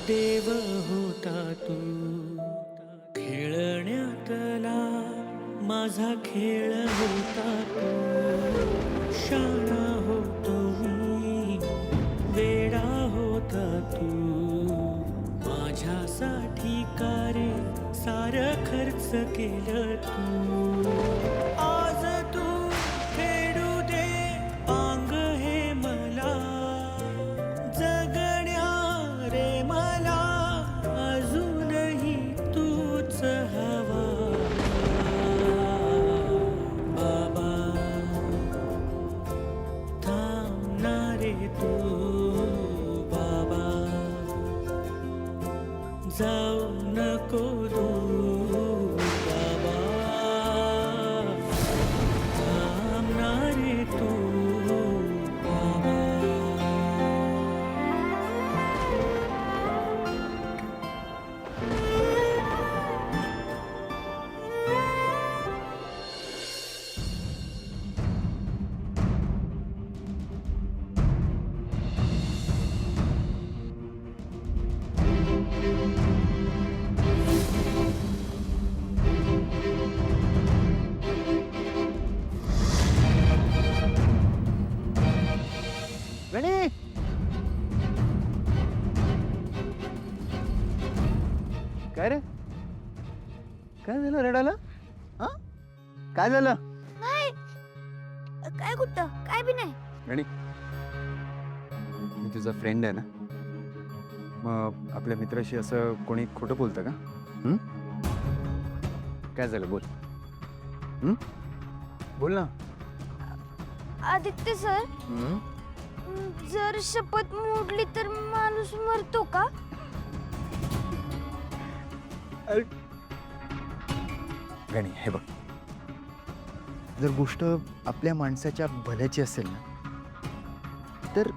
देव होता तू खेळण्यातला माझा खेळ होता तू शाणा होतो मी वेडा होता तू माझ्यासाठी कारे सारं खर्च केलं तू आज तू फेडू दे पांग हे मला जगण्या रे मला अजूनही तूच हवा बाबा थांबणारे तू बाबा जाऊ नको दूर बाबा थांबणारे तू बाबा गणी काय रे काय झालं रडायला हा काय झालं नाही काय कुठं काय बी नाही गणी मी तुझा फ्रेंड आहे ना मग आपल्या मित्राशी असं कोणी खोटं बोलतं का काय झालं बोल बोल ना आदित्य सर जर शपथ मोडली तर माणूस मरतो का गणी हे बघ जर गोष्ट आपल्या माणसाच्या भल्याची असेल ना तर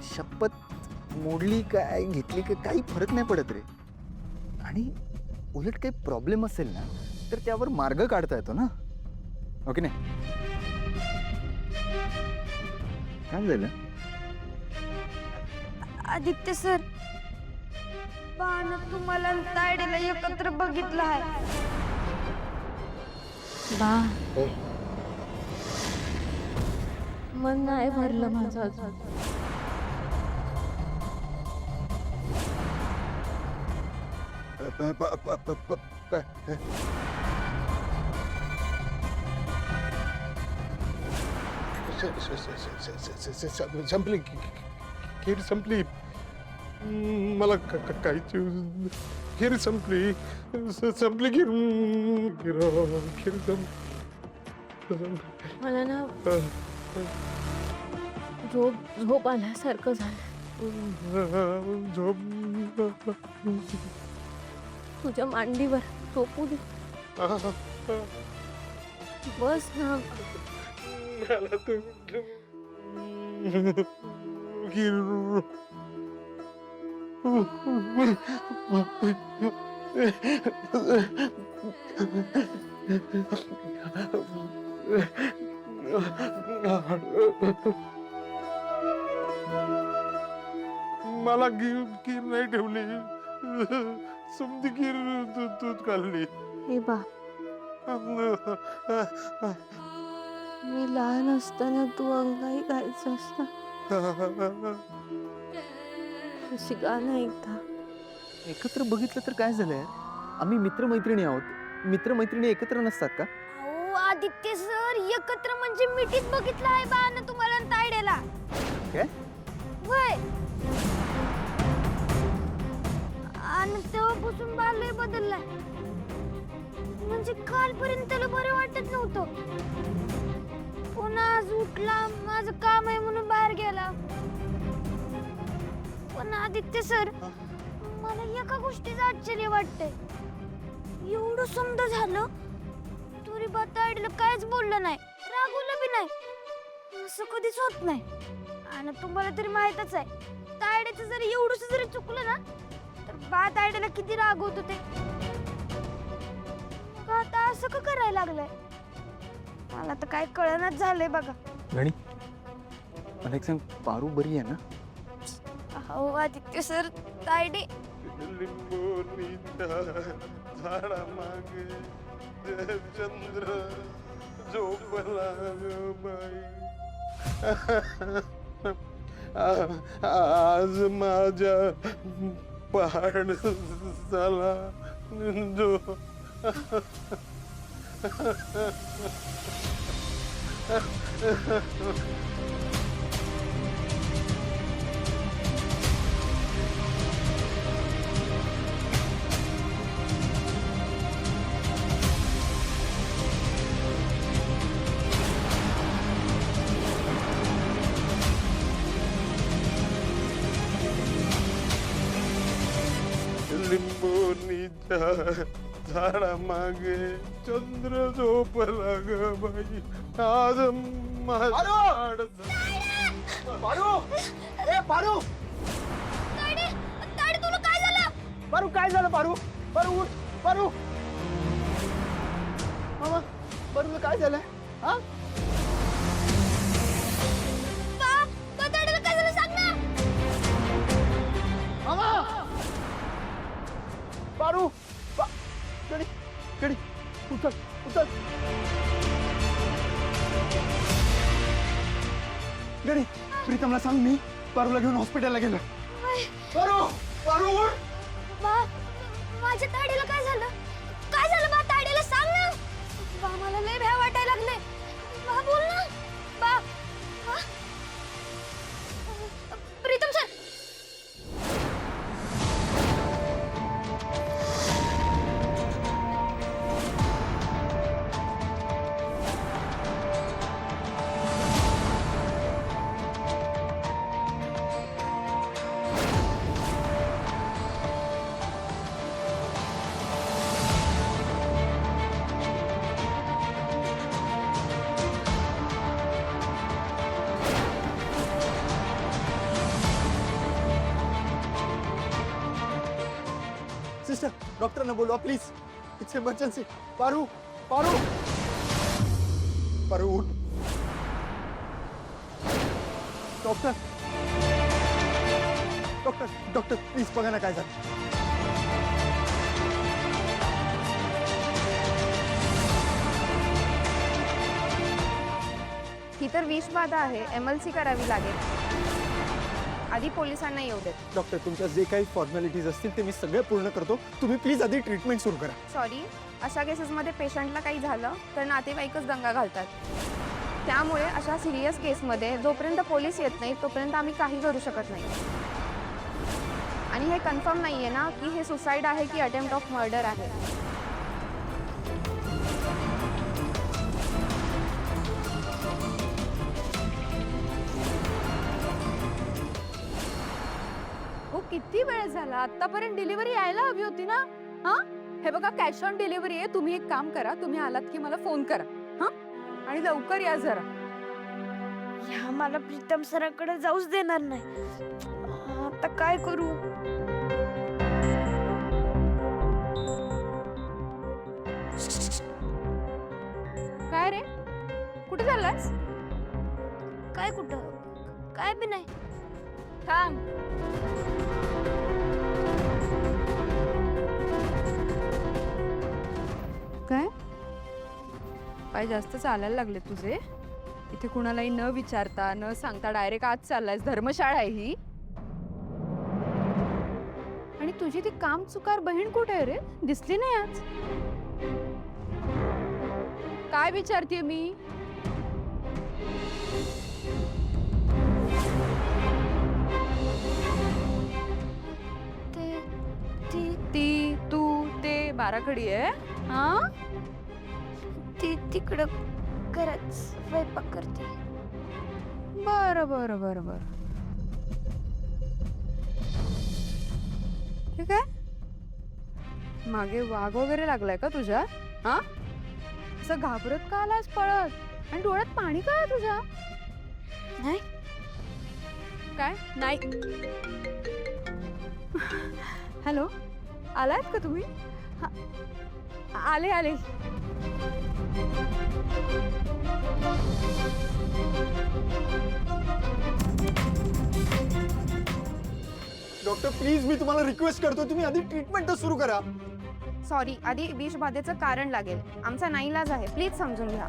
शपथ मोडली काय घेतली काय काही फरक नाही पडत रे आणि उलट काही प्रॉब्लेम असेल ना तर त्यावर मार्ग काढता येतो ना ओके नाही काय झालं आदित्य सर बाण तुम्हाला तायडेला एकत्र बघितलं आहे बा मन नाही भरलं माझं अजून संपली खीर संपली मला काही खीर संपली संपली खीर खीर खीर मला ना झोप आल्यासारखं झालं झोप तुझ्या मांडीवर झोपू दे बस ना मला तू खीर मला खीर नाही ठेवली समधी खीर दूध खाल्ली हे बा मी लहान असताना तू अंगाई गायचं असता अशी गाणं ऐकता एकत्र बघितलं तर काय झालंय आम्ही मित्रमैत्रिणी आहोत मित्रमैत्रिणी एकत्र नसतात का अहो आदित्य सर एकत्र म्हणजे मिठीत बघितलं आहे बाण तुम्हाला तायडेला काय वय आणि तेव्हापासून बालय बदललाय म्हणजे कालपर्यंत त्याला बरं वाटत नव्हतं पुन्हा आज उठला माझं काम आहे म्हणून बाहेर गेला पण आदित्य सर मला एका गोष्टीचं आश्चर्य वाटतंय एवढं समजा झालं तरी बताडलं काहीच बोललं नाही रागवलं बी नाही असं कधीच होत नाही आणि तुम्हाला तरी माहीतच आहे तायड्याचं जरी एवढंच जरी चुकलं ना तर बा तायड्याला किती रागवत होते आता असं का करायला लागलंय मला तर काय कळनाच झालंय बघा गणी मला एक सांग पारू बरी आहे ना हो आदित्य सर तायडे लिंबोनीच्या झाडामागे चंद्र झोपला ग बाई. आज माझ्या पहाड झाला जो लिंबोनीच्या झाडामागे चंद्र झोपला ग बाई. आज माझ्या पारू ए पारू तायडे तायडे तुला काय झालं? पारू काय झालं पारू पारू उठ पारू मामा पारूला काय झालं हा तायडेला काय झालं सांग ना. मामा पारू गडी गडी उचल उचल गडी प्रीतमला सांग मी पारूला घेऊन हॉस्पिटलला गेलो. पारू पारू उठ. बा माझ्या तायडेला काय झालं? काय झालं बा? तायडेला सांग ना. बा मला लय भ्या वाटायला लागले. बा बोल ना. बा हा? प्रीतम सर सिस्टर डॉक्टरना बोलवा please it's emergency. Paru Paru Paru उठ. डॉक्टर डॉक्टर डॉक्टर प्लीज बघा ना काय झालं. ही तर विषबाधा आहे, MLC करावी लागेल. आधी पोलिसांना येऊ देत. डॉक्टर तुमच्या जे काही फॉर्मॅलिटीज असतील ते मी सगळे पूर्ण करतो. तुम्ही प्लीज आधी ट्रीटमेंट सुरू करा. सॉरी, अशा केसेसमध्ये पेशंटला काही झालं तर नातेवाईकच दंगा घालतात. त्यामुळे अशा सिरियस केसमध्ये जोपर्यंत पोलीस येत नाही तोपर्यंत आम्ही काही करू शकत नाही. आणि हे कन्फर्म नाही आहे ना की हे सुसाईड आहे की अटेम्प्ट ऑफ मर्डर आहे. हो किती वेळ झाला? आतापर्यंत डिलिव्हरी यायला हवी होती ना. हा हे बघा कॅश ऑन डिलिव्हरी आहे. तुम्ही एक काम करा, तुम्ही आलात की मला फोन करा हा, आणि लवकर या जरा. ह्या मला प्रीतम सरांकडे जाऊच देणार नाही. आता काय करू? काय रे, कुठे चाललास? काय कुठं? काय बी नाही. थांब. काय पाय जास्त चालायला लागले तुझे? इथे कुणालाही न विचारता न सांगता डायरेक्ट आज चाललायस. धर्मशाळा आहे ही. आणि तुझी ती काम चुकार बहीण कुठे आहे रे? दिसली नाही आज. काय विचारते मी? ती तू ते बाराखडी आहे हा? ती तिकडं घरात स्वयंपाक करते. बरं बरं बरं बरं, ठीक आहे. मागे वाघ वगैरे लागलाय का तुझ्या? हा, असं घाबरत का आलास पळत? आणि डोळ्यात पाणी का आहे तुझ्या? नाही काय नाही? हॅलो, आलात का तुम्ही? हा, आले आले. डॉक्टर प्लीज मी तुम्हाला रिक्वेस्ट करतो, तुम्ही आधी ट्रीटमेंट तर सुरू करा. सॉरी, आधी विषबाधेचं कारण लागेल. आमचा नाईलाज आहे, प्लीज समजून घ्या.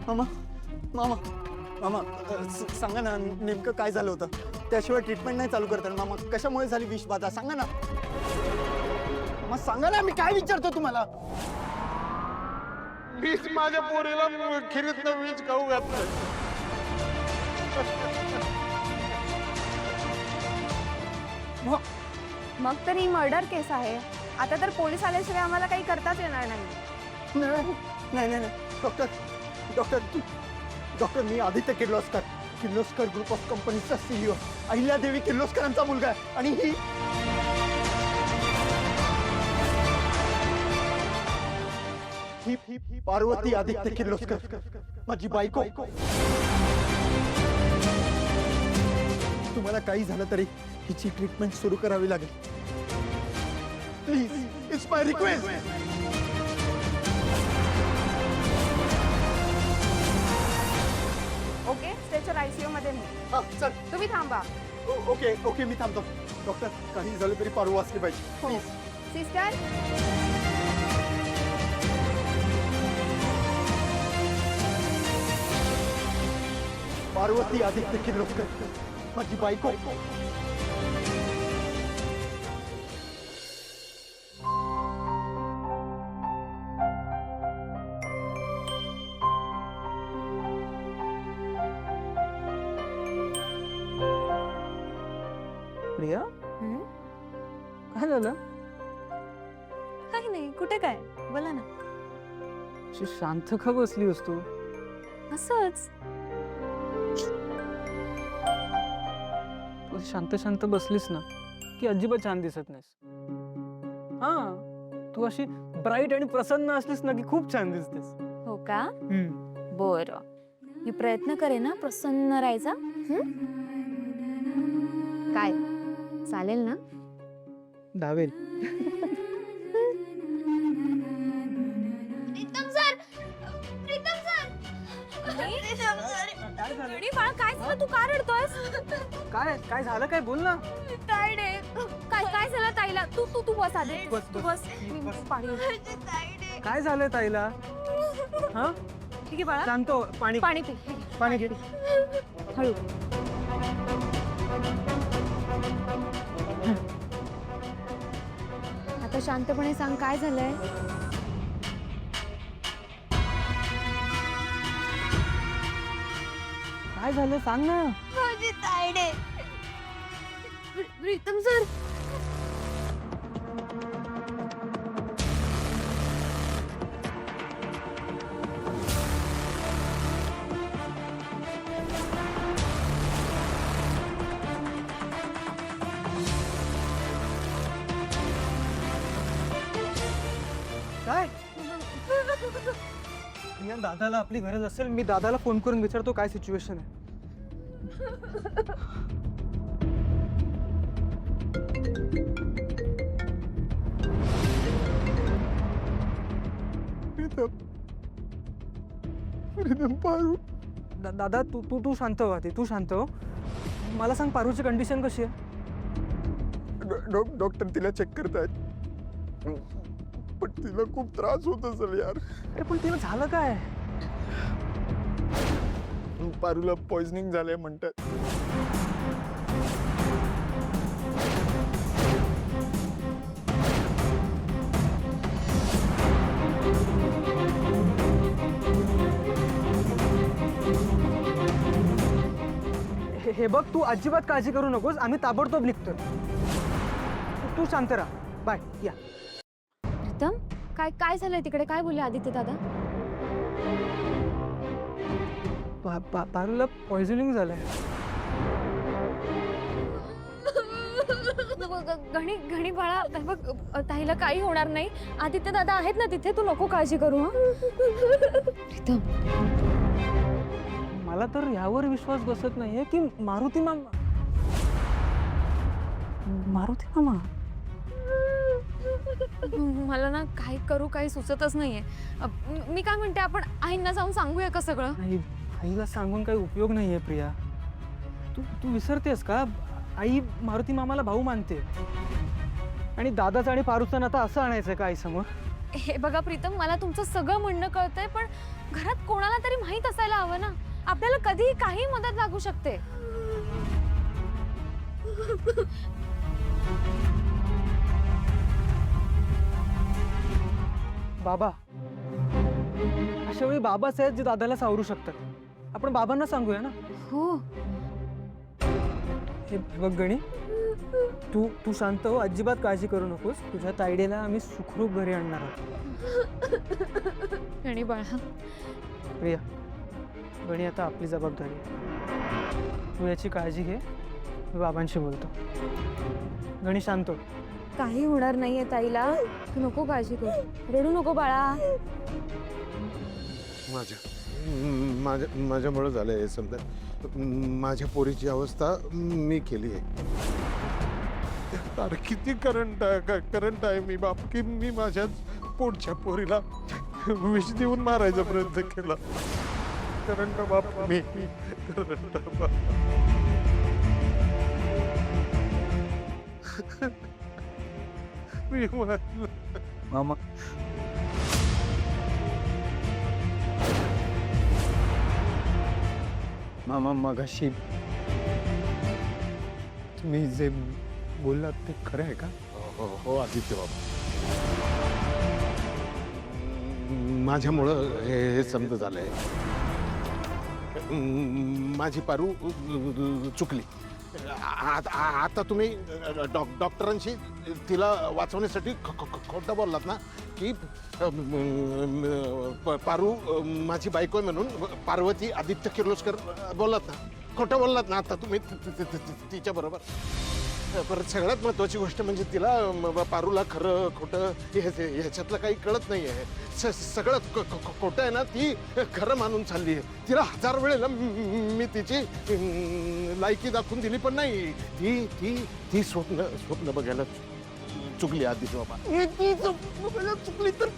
मामा मामा मामा सांगा ना नेमकं काय झालं होतं. त्याशिवाय ट्रीटमेंट नाही चालू करता मामा. कशामुळे झाली विषबाधा सांगा ना. मामा सांगा ना, मी काय विचारतो तुम्हाला. मीच माझ्या पोरीला खिरीतनं वीज खाऊ घातलं. मग तर ही मर्डर केस आहे. आता तर पोलीस आल्याशिवाय आम्हाला काही करताच येणार नाही. नाही नाही नाही doctor doctor doctor me Aditya Kirloskar, Kirloskar group of कंपनीचा CEO अहिल्यादेवी किर्लोस्करांचा मुलगा आहे. आणि ही पार्वती आदित्य किर्लोस्कर माझी बायको. तुम्हाला काही झालं तरी हिची ट्रीटमेंट सुरू करावी लागेल. Please, it's my request. Okay, stretcher ICU मध्ये नाही. हा चल. तुम्ही थांबा. ओके ओके मी थांबतो. डॉक्टर काही झालं तरी पारू वाचली पाहिजे हो. प्लीज. सिस्टर, पार्वती आदित्य किर्लोस्कर माझी बायको. प्रिया काय झालं. काही नाही, कुठे काय, बोला ना. अशी शांत का बसली असतो. असंच. तू शांत शांत बसलीस ना की अजिबात छान दिसत नाहीस. हा, तू अशी ब्राईट आणि प्रसन्न असलीस ना की खूप छान दिसतेस. हो का? बरं, मी प्रयत्न करेन ना प्रसन्न राहायचा. काय चालेल ना? डावेल. Pritam sir, Pritam sir. अरे बाळा, काय झालं, तू का रडतोयस? काय काय झालं, काय बोल ना. टायर्ड आहे. काय काय झालं ताईला? तू तू तू बस आधी. बस, तू बस. बस. मी पाणी आणते. काय झालं ताईला. हा ठीक आहे बाळा, शांत पाणी पाणी पी. पाणी घे. हळू. आता शांतपणे सांग, काय झालंय? काय झालं सांग ना. माझी तायडे. प्रीतम सर, काय प्रिया, दादाला आपली गरज असेल. मी दादाला फोन करून विचारतो काय सिच्युएशन आहे. पारू दादा तू तू तू शांत हो आधी. तू शांत हो. मला सांग पारूची कंडिशन कशी आहे. डॉक्टर तिला चेक करतायत, पण तिला खूप त्रास होत असेल यार. अरे पण तिला झालं काय. पारूला पॉइझनिंग झालंय म्हणतात. हे बघ, तू अजिबात काळजी करू नकोस. आम्ही ताबडतोब निघतोय. तू शांत राहा. बाय. या. प्रीतम, काय काय झालंय तिकडे? काय बोलले आदित्य दादा? पारूला पॉइझनिंग झालंय. घणी घणी बाळा, बघ ताईला काही होणार नाही. आदित्य दादा आहेत ना तिथे, तू नको काळजी करू. प्रीतम, मला तर यावर विश्वास बसत नाहीये की मारुती मामा मला ना काही करू काही सुचतच नाहीये. मी काय म्हणते, आपण आईंना जाऊन सांगूया का सगळं? नाही, आईला सांगून काही उपयोग नाहीये प्रिया. तू तू विसरतेस का. आई मारुती मामाला भाऊ मानते आणि दादाचं आणि पारूचं नातं असं आणायचं का आई समोर? हे बघा प्रीतम, मला तुमचं सगळं म्हणणं कळतंय, पण घरात कोणाला तरी माहित असायला हवं ना. आपल्याला कधीही काही मदत लागू शकते. बाबा, अशा वेळी बाबाच आहेत जे दादाला सावरू शकतात. आपण बाबांना सांगूया ना. हो. हे बघ गणी, तू तू शांत हो, अजिबात काळजी करू नकोस. तुझ्या तायडीला आम्ही सुखरूप घरी आणणार आहोत. आणि बाळा, प्रिया, गणी आता आपली जबाबदारी आहे. तू याची काळजी घे. मी बाबांशी बोलतो. गणी शांत हो. काही होणार नाहीये ताईला. तू नको काळजी करू. रडू नको बाळा. माझ्यामुळे झालंय हे समजा. माझ्या पोरीची अवस्था मी केली आहे. अरे किती करंट आहे मी बाप, की मी माझ्याच पोटच्या पोरीला विष देऊन मारायचा प्रयत्न केला. करंट बाप मी करंट बाप. मी मारलं. मामा, मामा मगाशी तुम्ही जे बोललात ते खरं आहे का? हो आदित्य बाबा, माझ्यामुळं हे समज झालंय. माझी पारू चुकली. आता तुम्ही डॉक्टरांशी तिला वाचवण्यासाठी खोटं बोललात ना, की पारू माझी बायको आहे म्हणून. पार्वती आदित्य किर्लोस्कर बोललात ना, खोटं बोललात ना आता तुम्ही तिच्या बरोबर. परत सगळ्यात महत्वाची गोष्ट म्हणजे तिला पारूला खरं खोटं ह्याच्यातलं काही कळत नाही आहे. सगळं खोटं आहे ना, ती खरं मानून चालली आहे. तिला 1000 वेळेला मी तिची लायकी दाखवून दिली, पण नाही. ती स्वप्न बघायला चुकली आदित्य बाबा. ती स्वप्न बघायला चुकली तर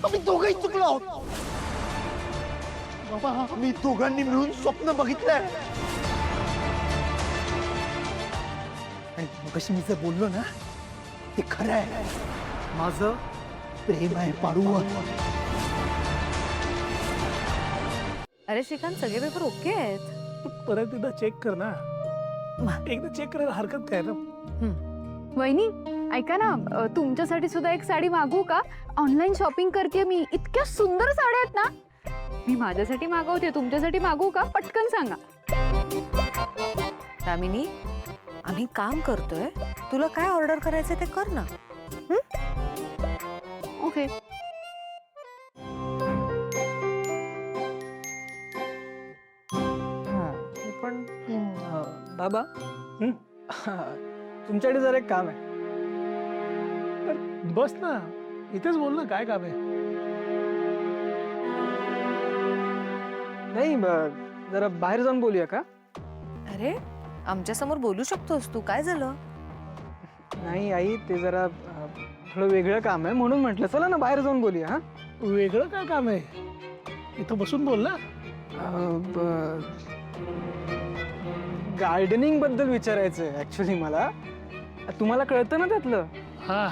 आम्ही दोघंही चुकलो आहोत बाबा. आम्ही दोघांनी मिळून स्वप्न बघितलंय. आणि मगाशी मी जे बोललो ना ते खरं आहे. माझं प्रेम आहे पारूवर. अरे श्रीकांत, सगळे पेपर ओके आहेत. परत एकदा चेक कर ना. एकदा चेक करायला हरकत काय ना. वहिनी ऐका ना, तुमच्यासाठी सुद्धा एक साडी मागवू का? ऑनलाईन शॉपिंग करते मी. इतक्या सुंदर साड्या आहेत ना. मी माझ्यासाठी मागवते, तुमच्यासाठी मागवू का? पटकन सांगा. दामिनी, आम्ही काम करतोय. तुला काय ऑर्डर करायचं ते कर ना. ओके. पण बाबा, तुमच्याकडे जरा एक काम आहे. बस ना, इथेच बोल ना, काय काम आहे. नाही, जरा बाहेर जाऊन बोलूया का? अरे, आमच्या समोर बोलू शकतोस तू. काय झालं? नाही आई, ते जरा थोडं वेगळं काम आहे म्हणून म्हटलं चला ना बाहेर जाऊन बोलूया. हा, वेगळं काय काम आहे? इथं बसून बोल ना. गार्डनिंग बद्दल विचारायचं आहे ऍक्च्युली मला. तुम्हाला कळतं ना त्यातलं? हा,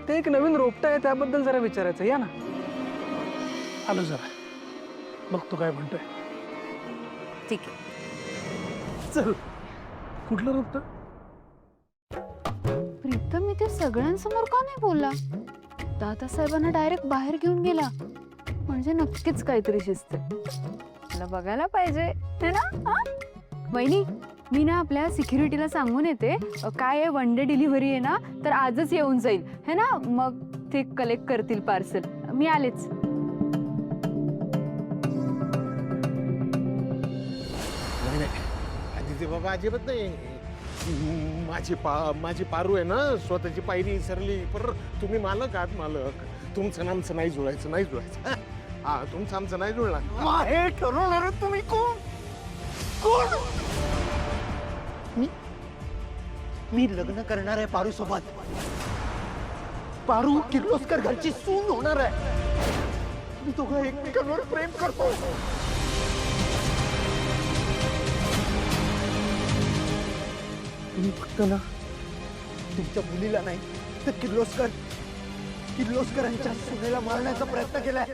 ते एक नवीन रोपटं आहे, त्याबद्दल जरा विचारायचं. या ना. आलो जरा. बघ तू काय म्हणतोय. ठीक आहे, चल. कुठलं रोपट? प्रीतम इथे सगळ्यांसमोर का नाही बोलला? दादासाहेबांना डायरेक्ट बाहेर घेऊन गेला म्हणजे नक्कीच काहीतरी शिस्त. मला बघायला पाहिजे है ना. हा? वहिनी, मी ना आपल्या सिक्युरिटीला सांगून येते, काय आहे 1 डे डिलिव्हरी आहे ना, तर आजच येऊन जाईल है ना. मग ते कलेक्ट करतील पार्सल. मी आलेच. नाही आदित्य बाबा, अजिबात नाही. माझी पारू आहे ना, स्वतःची पायरी विसरली. पर तुम्ही मालक आहात, मालक. तुमचं आमचं नाही जुळायचं, नाही जुळायचं. हा, तुमचं आमचं नाही जुळणार. हे ठरवणार तुम्ही कोण? कोण? मी लग्न करणार आहे पारू सोबत. पारू किर्लोस्कर घरची सून होणार आहे. मी दोघं एकमेकांवर प्रेम करतो. तुम्ही फक्त ना तुमच्या मुलीला नाही तर किर्लोस्करांच्या सुनेला मारण्याचा प्रयत्न केलाय.